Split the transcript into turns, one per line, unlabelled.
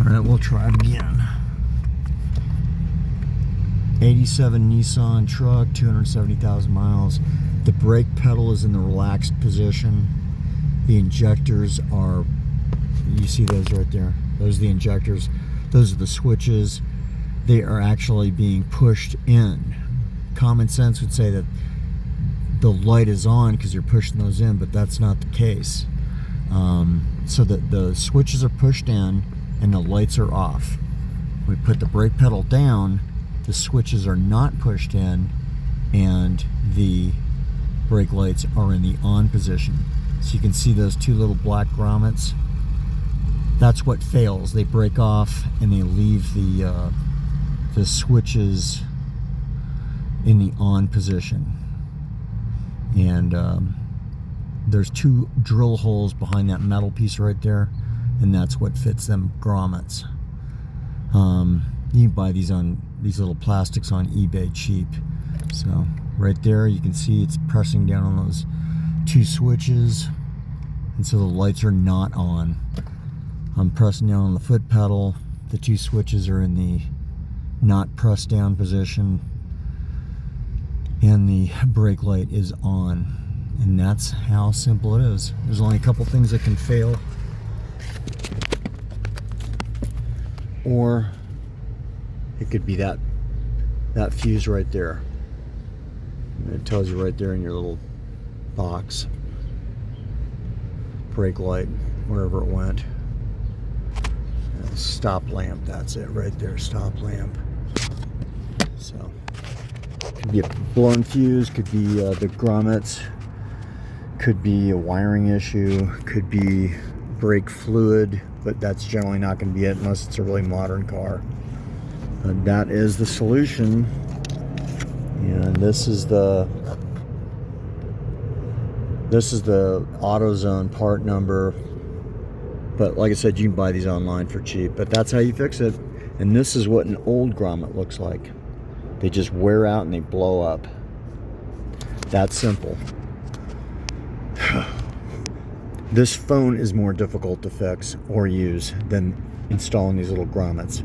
Alright, we'll try it again. 87 Nissan truck, 270,000 miles. The brake pedal is in the relaxed position. The injectors are, you see those right there. Those are the injectors. Those are the switches. They are actually being pushed in. Common sense would say that the light is on because you're pushing those in, but that's not the case. So that the switches are pushed in and the lights are off. We put the brake pedal down, the switches are not pushed in, and the brake lights are in the on position. So you can see those two little black grommets. That's what fails. They break off and they leave the switches in the on position. And there's two drill holes behind that metal piece right there, and that's what fits them grommets. You can buy these on these little plastics on eBay cheap. So right there you can see it's pressing down on those two switches, and so the lights are not on. I'm pressing down on the foot pedal. The two switches are in the not pressed down position, and the brake light is on. And that's how simple it is. There's only a couple things that can fail. Or it could be that fuse right there. It tells you right there in your little box. Brake light, wherever it went. Stop lamp, that's it right there, stop lamp. So, could be a blown fuse, could be the grommets, could be a wiring issue, could be brake fluid, but that's generally not going to be it unless it's a really modern car. But that is the solution, and this is the AutoZone part number. But like I said, you can buy these online for cheap, but that's how you fix it. And this is what an old grommet looks like. They just wear out and they blow up. That's simple. This phone is more difficult to fix or use than installing these little grommets.